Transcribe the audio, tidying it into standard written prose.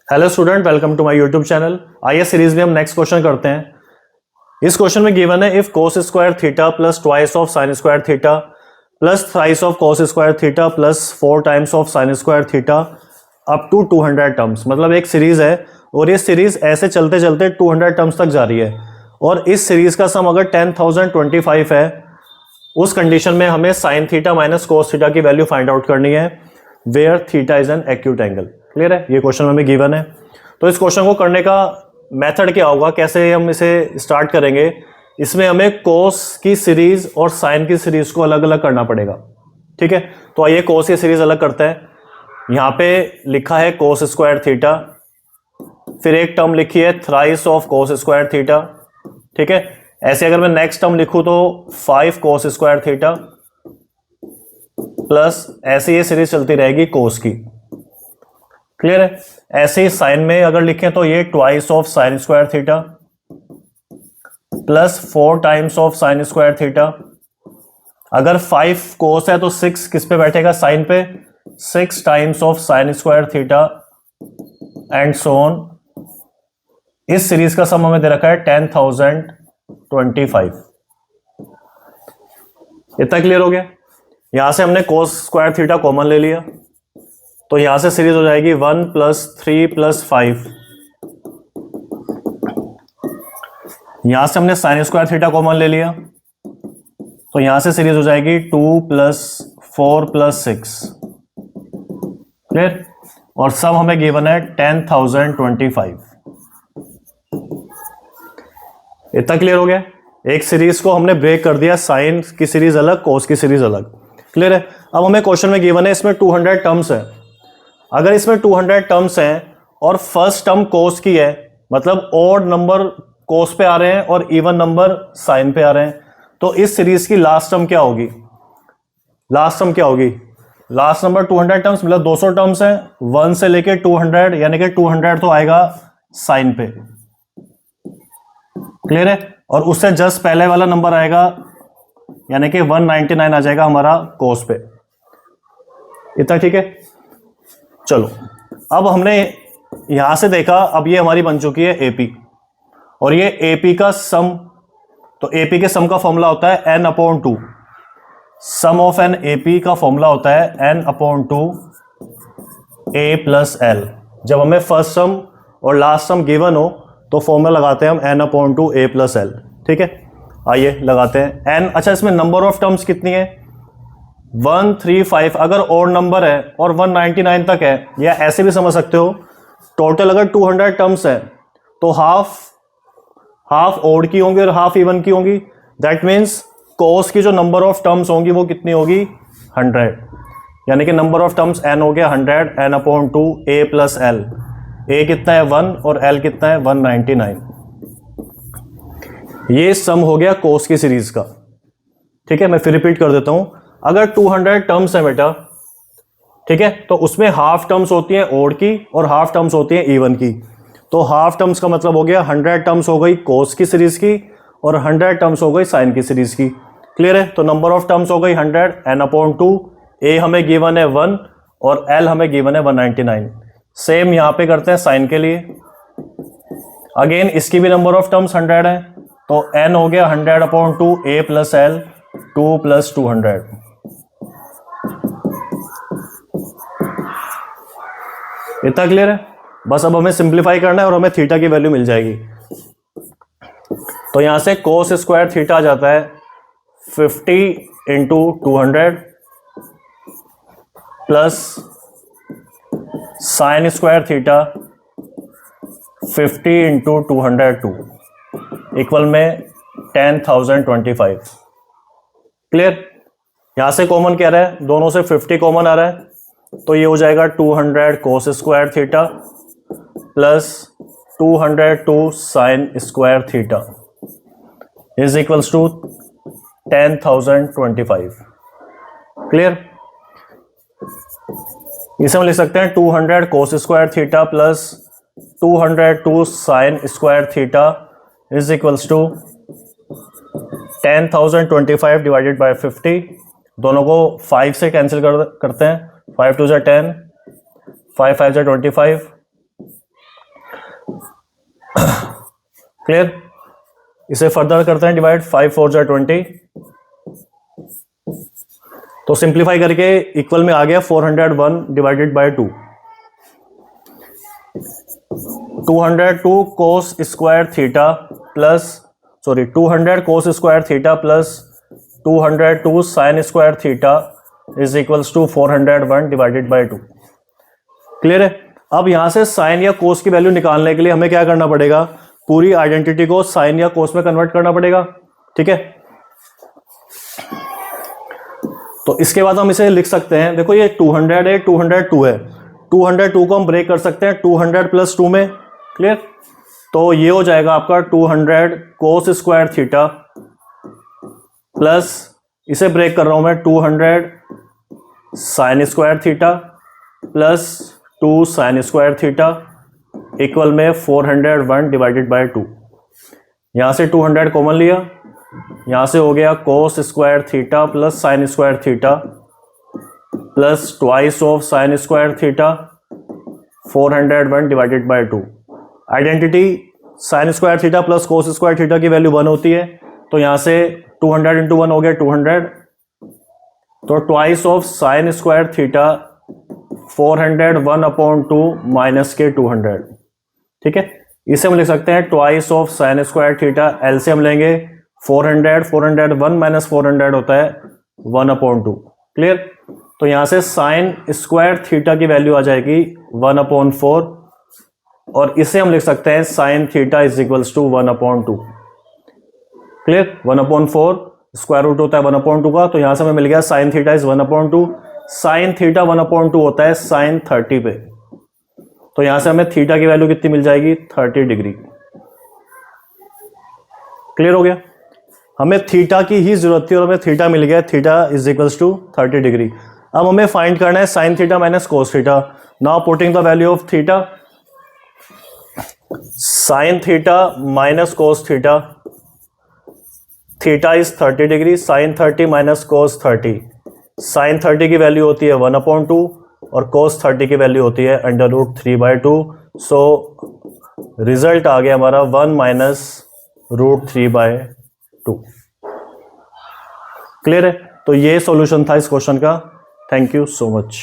Hello student, welcome to my YouTube channel. आइए series में हम नेक्स्ट क्वेश्चन करते हैं। इस क्वेश्चन में गिवन है if cos square theta plus twice of sine square theta plus thrice of cos square theta plus 4 times of sine square theta up to 200 terms. मतलब एक सीरीज है और ये सीरीज ऐसे चलते चलते 200 टर्म्स तक जा रही है और इस सीरीज का सम अगर 10,025 है, उस कंडीशन में हमें sine theta minus cos theta की वैल्यू फाइंड आउट करनी है where theta is an acute angle. Clear है? ये क्वेश्चन हमें गिवन है। तो इस क्वेश्चन को करने का मेथड क्या होगा, कैसे हम इसे स्टार्ट करेंगे। इसमें हमें कोस की सीरीज और साइन की सीरीज को अलग अलग करना पड़ेगा। ठीक है, तो आइए कोस की सीरीज अलग करते हैं। यहां पे लिखा है कोस स्क्वायर थीटा, फिर एक टर्म लिखी है thrice of cos square theta. ठीक है, ऐसे अगर मैं नेक्स्ट टर्म लिखूं तो 5 कोस स्क्वायर थीटा प्लस ऐसे ये सीरीज चलती रहेगी कोस की। क्लियर है? ऐसे ही साइन में अगर लिखें तो ये twice of sine square theta plus 4 times of sine square theta. अगर 5 कोस है तो 6 किस पे बैठेगा? साइन पे। 6 times of sine square theta and so on. इस सीरीज का सम हमें दे रखा है 10,025। इतना क्लियर हो गया? यहां से हमने कोस स्क्वायर थीटा कॉमन ले लिया तो यहां से सीरीज हो जाएगी 1 प्लस 3 प्लस 5। यहां से हमने साइन स्क्वायर थीटा कॉमन ले लिया तो यहां से सीरीज हो जाएगी 2 प्लस 4 प्लस 6। क्लियर? और सब हमें गिवन है 10,025। इतना क्लियर हो गया? एक सीरीज को हमने ब्रेक कर दिया, साइन की सीरीज अलग, कोस की सीरीज अलग। क्लियर है? अब हमें क्वेश्चन में गिवन है इसमें 200 टर्म्स है। अगर इसमें 200 टर्म्स हैं और फर्स्ट टर्म कोस की है, मतलब ऑड नंबर कोस पे आ रहे हैं और इवन नंबर साइन पे आ रहे हैं, तो इस सीरीज की लास्ट टर्म क्या होगी? लास्ट टर्म क्या होगी? लास्ट नंबर 200 टर्म्स मतलब 200 टर्म्स हैं, 1 से लेके 200, यानी कि 200 तो आएगा साइन पे। क्लियर है? और उससे जस्ट पहले वाला नंबर आएगा, यानी कि 199 आ जाएगा हमारा कोस पे। इतना ठीक है? चलो, अब हमने यहां से देखा, अब ये हमारी बन चुकी है एपी और ये एपी का सम। तो एपी के सम का फॉर्मूला होता है n/2। Sum of an AP का फॉर्मूला होता है n/2 a प्लस एल। जब हमें फर्स्ट सम और लास्ट सम गिवन हो तो फॉर्मूला लगाते हैं हम n/2 a प्लस एल। ठीक है, आइए लगाते हैं n। अच्छा, इसमें नंबर ऑफ टर्म्स कितनी है? 135। अगर और नंबर है और 199 तक है, या ऐसे भी समझ सकते हो, टोटल अगर 200 टर्म्स है तो हाफ ओड की होंगी और हाफ इवन की होंगी। दैट मीन्स कोस की जो नंबर ऑफ टर्म्स होंगी वो कितनी होगी? 100। यानी कि नंबर ऑफ टर्म्स n हो गया 100, n/2 a plus L. a कितना है 1 और l कितना है 199। ये सम हो गया कोस की सीरीज का। ठीक है, मैं फिर रिपीट कर देता हूं। अगर 200 टर्म्स है बेटा, ठीक है, तो उसमें हाफ टर्म्स होती हैं ओड की और हाफ टर्म्स होती हैं इवन की। तो हाफ टर्म्स का मतलब हो गया 100 टर्म्स हो गई कोस की सीरीज की और 100 टर्म्स हो गई साइन की सीरीज की। क्लियर है? तो नंबर ऑफ टर्म्स हो गई 100, n/2, a हमें गिवन है 1 और l हमें गिवन है 199। सेम यहां पे करते हैं साइन के लिए। अगेन इसकी भी नंबर ऑफ टर्म्स 100 है तो n हो गया 100/2 a प्लस एल 2 प्लस 200। इतना क्लियर है? बस अब हमें सिंप्लीफाई करना है और हमें थीटा की वैल्यू मिल जाएगी। तो यहां से कोस स्क्वायर थीटा आ जाता है 50 into 200 plus sign square theta 50 into 202 equal में 10,025। क्लियर? यहां से कॉमन क्या रहा है? दोनों से 50 कॉमन आ रहा है तो ये हो जाएगा 200 cos square theta plus 202 sine square theta is equals to 10,025। Clear? इसे हम लिख सकते हैं 200 cos square theta plus 202 sine square theta is equals to 10,025 divided by 50। दोनों को 5 से कैंसिल करते हैं। 5 2 जा 10, 5 5 जा 25, क्लियर? इसे फर्दर करते हैं डिवाइड, 5 4 जा 20, तो सिंप्लीफाई करके इक्वल में आ गया 401 divided by 2, 202 cos square theta plus 200 cos square theta plus 202 sine square theta is equals to 401 divided by 2। Clear है? अब यहां से साइन या कोस की वैल्यू निकालने के लिए हमें क्या करना पड़ेगा, पूरी आइडेंटिटी को साइन या कोस में कन्वर्ट करना पड़ेगा। ठीक है, तो इसके बाद हम इसे लिख सकते हैं, देखो ये 200 है, 202 है, 202 को हम ब्रेक कर सकते हैं 200 प्लस 2 में। क्लियर? तो ये हो जाएगा आपका 200 कोस स्क्वायर थीटा प्लस, इसे ब्रेक कर रहा हूं मैं, 200 sign square theta plus 2 sign square theta equal में 401 डिवाइडेड बाय 2। यहां से 200 कॉमन लिया, यहां से हो गया कोस square theta plus sign square theta plus twice of sine square theta 401 divided by 2। Identity sign square theta plus cos square theta की value 1 होती है, तो यहां से 200 इंटू 1 हो गया 200, तो twice of sine square theta 401 upon 2 minus के 200। ठीक है, इसे हम लिख सकते हैं twice of sine square theta, LCM लेंगे 400, 401 माइनस 400 होता है 1 अपॉन 2। क्लियर? तो यहां से साइन स्क्वायर थीटा की वैल्यू आ जाएगी 1 अपॉन 4, और इसे हम लिख सकते हैं sine theta is equals to 1 upon 2। Clear? 1 upon 4 square root होता है 1 अपॉन 2 का, तो यहां से हमें मिल गया sign theta is 1 upon 2। Sine theta 1 upon 2 होता है साइन 30 पे, तो यहां से हमें थीटा की वैल्यू कितनी मिल जाएगी, 30 डिग्री। क्लियर हो गया? हमें थीटा की ही जरूरत थी और हमें थीटा मिल गया, theta is equals to 30 degree. अब हमें फाइंड करना है sine theta minus cos theta. Now putting the value of theta, sine theta minus cos theta, theta is 30 degree, sine 30 minus cos 30, sine 30 की वैल्यू होती है 1 upon 2 और कोस 30 की value होती है अंडर रूट 3/2। सो रिजल्ट आ गया हमारा 1 माइनस रूट 3/2। क्लियर है? तो ये सॉल्यूशन था इस क्वेश्चन का। Thank you so much.